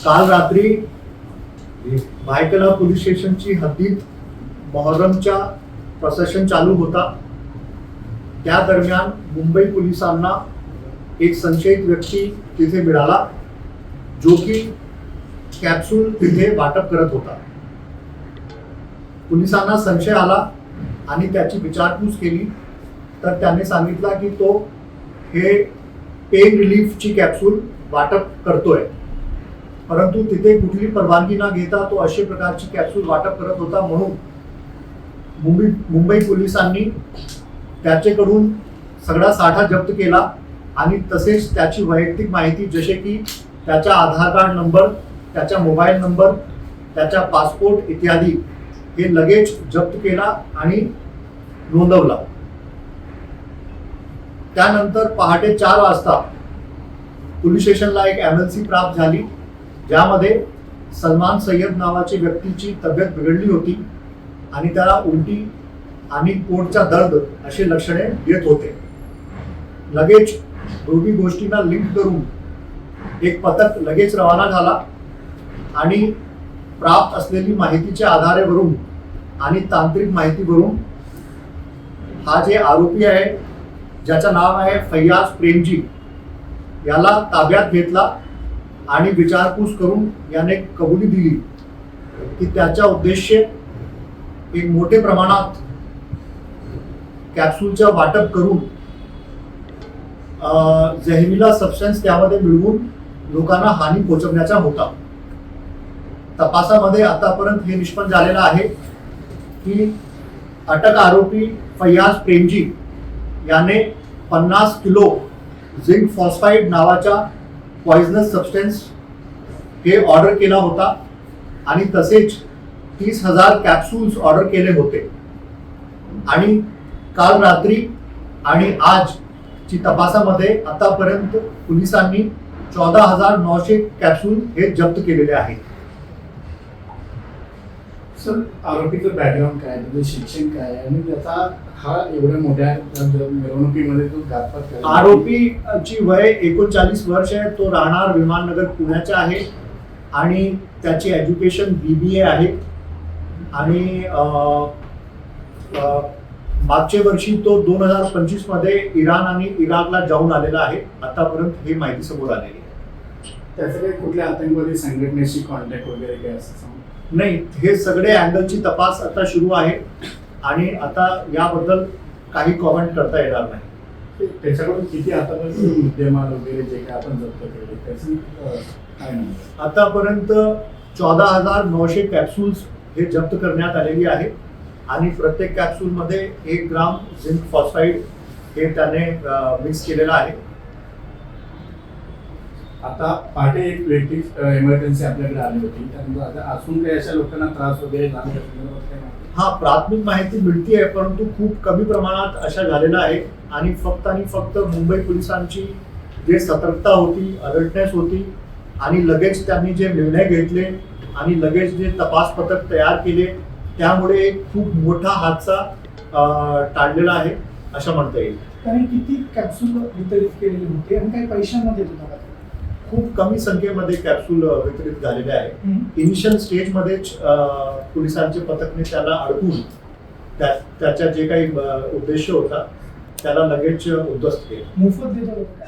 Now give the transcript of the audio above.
काल रात्री भायखला पोलीस स्टेशनची हद्दीत मोहरमचा प्रशासन चालू होता. त्या दरम्यान मुंबई पोलिसांना एक संशयित व्यक्ती तिथे मिळाला, जो की कॅप्सूल तिथे वाटप करत होता. पोलिसांना संशय आला आणि त्याची विचारपूस केली तर त्याने सांगितला की तो हे पेन रिलीफची कॅप्सूल वाटप करतोय, परंतु तिथे कुठली परवानगी न घेता तो अशा प्रकारची कॅप्सूल वाटप करत होता. म्हणून मुंबई पोलिसांनी त्याच्याकडून सगळा साठा जप्त केला आणि तसेच त्याची वैयक्तिक माहिती जसे की त्याचा आधार कार्ड नंबर, त्याचा मोबाईल नंबर, त्याचा पासपोर्ट इत्यादी हे लगेच जप्त केला आणि नोंदवला. त्यानंतर पहाटे 4 वाजता पोलीस स्टेशनला एक एमएलसी प्राप्त झाली, ज्यामध्ये सलमान सय्यद नावाची व्यक्तीची तब्येत बिघडली होती आणि त्याला उलटी आणि पोटचा दर्द असे लक्षणे येत होते. लगेच दोन्ही गोष्टींना लिंक करून एक पथक लगेच रवाना झाला आणि प्राप्त असलेली माहितीच्या आधारावरून आणि तांत्रिक माहितीवरून हा जे आरोपी आहे, ज्याचं नाव आहे फैयाज प्रेमजी, याला ताब्यात घेतला आणि विचारपूस करून याने कबुली दिली की त्याचा उद्देश एक मोठे प्रमाणात कॅप्सूलचं वाटप करून जहरीला सबस्टन्स त्यामध्ये मिळवून लोकांना हानी पोहोचवण्याचा होता. तपासामध्ये आतापर्यंत हे निष्पन्न झालेलं आहे की अटक आरोपी फैयाज प्रेमजी याने 50 किलो झिंक फॉस्फाईड नावाचा पॉइझनस सबस्टन्स हे ऑर्डर केला होता आणि तसेच 30,000 कॅप्सूल्स ऑर्डर केले होते. आणि काल रात्री आणि आजची तपासामध्ये आतापर्यंत पोलिसांनी 14,900 कॅप्सूल हे जप्त केलेले आहेत. सर, आरोपीचं बॅकग्राऊंड काय, म्हणजे शिक्षण काय आणि त्याचा हा एवढ्या मोठ्या मिरवणुकीमध्ये तो घातपात काय? आरोपीची वय 39 वर्ष आहे. तो राहणार विमाननगर पुण्याचा आहे आणि त्याची एज्युकेशन BBA आहे आणि मागच्या वर्षी तो 2025 मध्ये इराण आणि इराकला जाऊन आलेला आहे. आतापर्यंत ही माहिती समोर आलेली आहे. त्याचं काही कुठल्या आतंकवादी संघटनेशी कॉन्टॅक्ट वगैरे काय असं नाही, हे सगळे अँगलची तपास आता सुरू आहे आणि आता याबद्दल काही कॉमेंट करता येणार नाही. त्याच्याकडून किती आतापर्यंत मुद्देमाल वगैरे जे काय आपण जप्त केले त्याची काय नाही? आतापर्यंत 14,900 कॅप्सूल्स हे जप्त करण्यात आलेली आहे आणि प्रत्येक कॅप्सूलमध्ये 1 ग्राम झिंक फॉस्फाईड हे त्याने मिक्स केलेलं आहे. आता पहाटे एक व्यक्ती इमर्जन्सी आपल्याकडे आली होती, त्यानंतर आता असून काही अशा लोकांना त्रास वगैरे हा प्राथमिक माहिती मिळती आहे, परंतु खूप कमी प्रमाणात अशा झालेल्या आहे आणि फक्त मुंबई पोलिसांची जे सतर्कता होती, अलर्टनेस होती आणि लगेच त्यांनी जे निर्णय घेतले आणि लगेच जे तपास पथक तयार केले, त्यामुळे एक खूप मोठा हादसा टाळलेला आहे असं म्हणता येईल. आणि किती कॅप्सूल वितरित केलेले होते आणि काही पैशांमध्ये होता? खूप कमी संख्येमध्ये कॅप्सूल वितरित झालेले आहे. इनिशियल स्टेजमध्येच पोलिसांचे पथकने त्याला अडकून त्याचा जे काही उद्देश होता त्याला लगेच उद्ध्वस्त केला. मोफत देत होता?